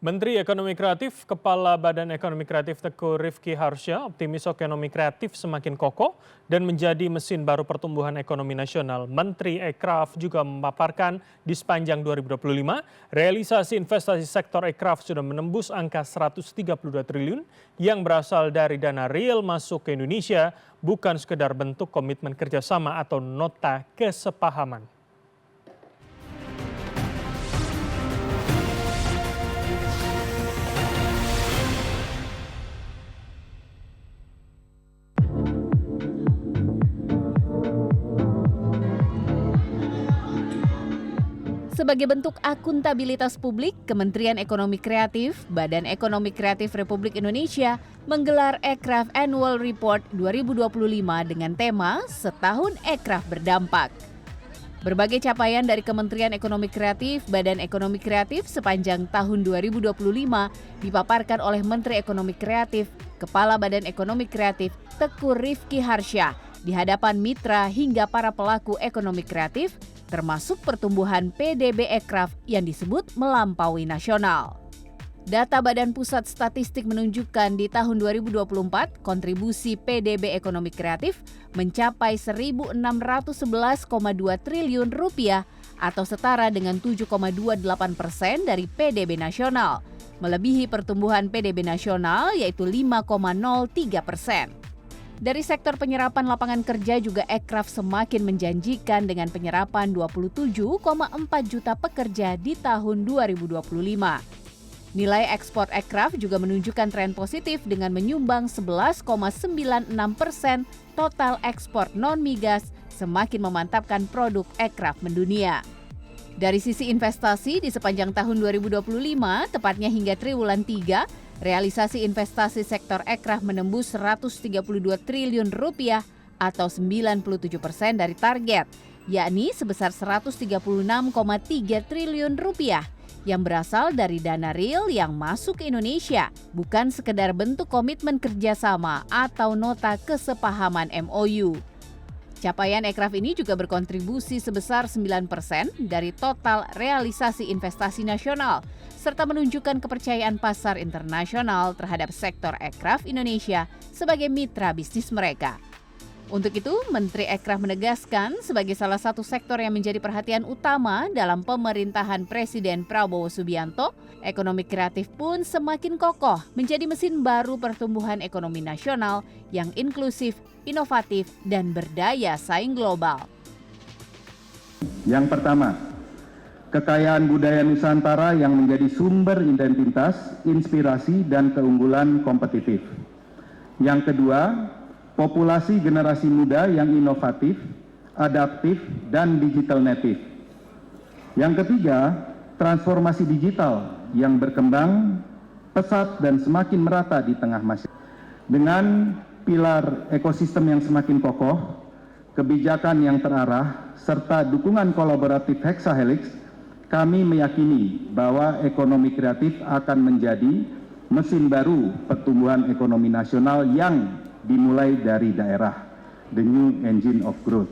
Menteri Ekonomi Kreatif, Kepala Badan Ekonomi Kreatif Teguh Rifki Harsha optimis ekonomi kreatif semakin kokoh dan menjadi mesin baru pertumbuhan ekonomi nasional. Menteri Ekraf juga memaparkan di sepanjang 2025, realisasi investasi sektor Ekraf sudah menembus angka 132 triliun yang berasal dari dana real masuk ke Indonesia, bukan sekedar bentuk komitmen kerjasama atau nota kesepahaman. Sebagai bentuk akuntabilitas publik, Kementerian Ekonomi Kreatif, Badan Ekonomi Kreatif Republik Indonesia menggelar Ekraf Annual Report 2025 dengan tema Setahun Ekraf Berdampak. Berbagai capaian dari Kementerian Ekonomi Kreatif, Badan Ekonomi Kreatif sepanjang tahun 2025 dipaparkan oleh Menteri Ekonomi Kreatif, Kepala Badan Ekonomi Kreatif Teguh Rifki Harsha di hadapan mitra hingga para pelaku ekonomi kreatif, termasuk pertumbuhan PDB Ekraf yang disebut melampaui nasional. Data Badan Pusat Statistik menunjukkan di tahun 2024, kontribusi PDB ekonomi kreatif mencapai 1.611,2 triliun rupiah atau setara dengan 7,28% dari PDB nasional, melebihi pertumbuhan PDB nasional yaitu 5,03%. Dari sektor penyerapan lapangan kerja juga Ekraf semakin menjanjikan dengan penyerapan 27,4 juta pekerja di tahun 2025. Nilai ekspor Ekraf juga menunjukkan tren positif dengan menyumbang 11,96% total ekspor non-migas, semakin memantapkan produk Ekraf mendunia. Dari sisi investasi di sepanjang tahun 2025, tepatnya hingga triwulan 3, realisasi investasi sektor Ekraf menembus 132 triliun rupiah atau 97% dari target, yakni sebesar 136,3 triliun rupiah yang berasal dari dana real yang masuk ke Indonesia, bukan sekedar bentuk komitmen kerjasama atau nota kesepahaman MOU. Capaian Ekraf ini juga berkontribusi sebesar 9% dari total realisasi investasi nasional, serta menunjukkan kepercayaan pasar internasional terhadap sektor Ekraf Indonesia sebagai mitra bisnis mereka. Untuk itu, Menteri Ekraf menegaskan sebagai salah satu sektor yang menjadi perhatian utama dalam pemerintahan Presiden Prabowo Subianto, ekonomi kreatif pun semakin kokoh menjadi mesin baru pertumbuhan ekonomi nasional yang inklusif, inovatif, dan berdaya saing global. Yang pertama, kekayaan budaya Nusantara yang menjadi sumber identitas, inspirasi, dan keunggulan kompetitif. Yang kedua, populasi generasi muda yang inovatif, adaptif, dan digital native. Yang ketiga, transformasi digital yang berkembang pesat dan semakin merata di tengah masyarakat. Dengan pilar ekosistem yang semakin kokoh, kebijakan yang terarah, serta dukungan kolaboratif Hexahelix, kami meyakini bahwa ekonomi kreatif akan menjadi mesin baru pertumbuhan ekonomi nasional yang dimulai dari daerah, the new engine of growth.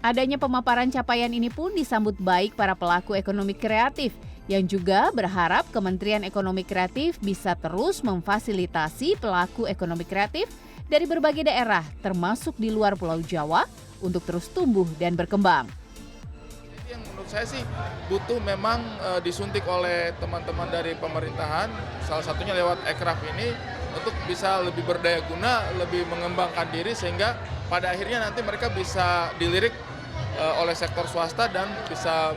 Adanya pemaparan capaian ini pun disambut baik para pelaku ekonomi kreatif yang juga berharap Kementerian Ekonomi Kreatif bisa terus memfasilitasi pelaku ekonomi kreatif dari berbagai daerah, termasuk di luar Pulau Jawa, untuk terus tumbuh dan berkembang. Yang menurut saya sih butuh memang disuntik oleh teman-teman dari pemerintahan, salah satunya lewat Ekraf ini, untuk bisa lebih berdaya guna, lebih mengembangkan diri sehingga pada akhirnya nanti mereka bisa dilirik oleh sektor swasta dan bisa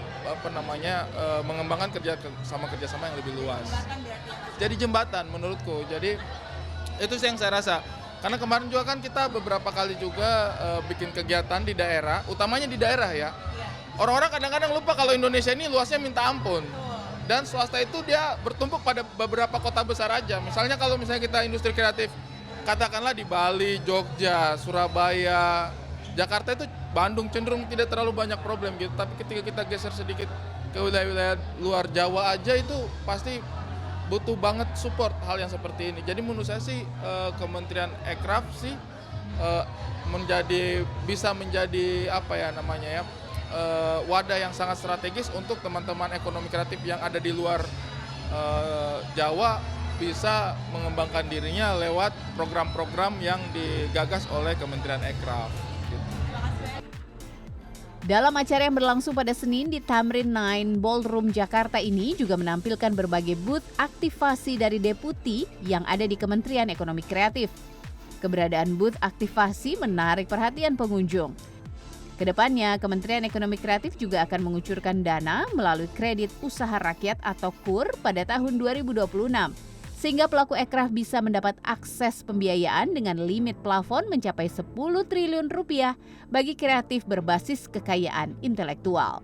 mengembangkan kerjasama yang lebih luas. Jadi jembatan menurutku. Jadi itu sih yang saya rasa. Karena kemarin juga kan kita beberapa kali juga bikin kegiatan di daerah, utamanya di daerah ya. Orang-orang kadang-kadang lupa kalau Indonesia ini luasnya minta ampun. Dan swasta itu dia bertumpuk pada beberapa kota besar aja. Misalnya kalau kita industri kreatif, katakanlah di Bali, Jogja, Surabaya, Jakarta itu Bandung cenderung tidak terlalu banyak problem gitu. Tapi ketika kita geser sedikit ke wilayah-wilayah luar Jawa aja itu pasti butuh banget support hal yang seperti ini. Jadi menurut saya sih Kementerian Ekraf sih bisa menjadi wadah yang sangat strategis untuk teman-teman ekonomi kreatif yang ada di luar Jawa bisa mengembangkan dirinya lewat program-program yang digagas oleh Kementerian Ekraf. Dalam acara yang berlangsung pada Senin di Tamrin 9 Ballroom Jakarta ini juga menampilkan berbagai booth aktivasi dari deputi yang ada di Kementerian Ekonomi Kreatif. Keberadaan booth aktivasi menarik perhatian pengunjung. Kedepannya, Kementerian Ekonomi Kreatif juga akan mengucurkan dana melalui kredit usaha rakyat atau KUR pada tahun 2026, sehingga pelaku ekraf bisa mendapat akses pembiayaan dengan limit plafon mencapai 10 triliun rupiah bagi kreatif berbasis kekayaan intelektual.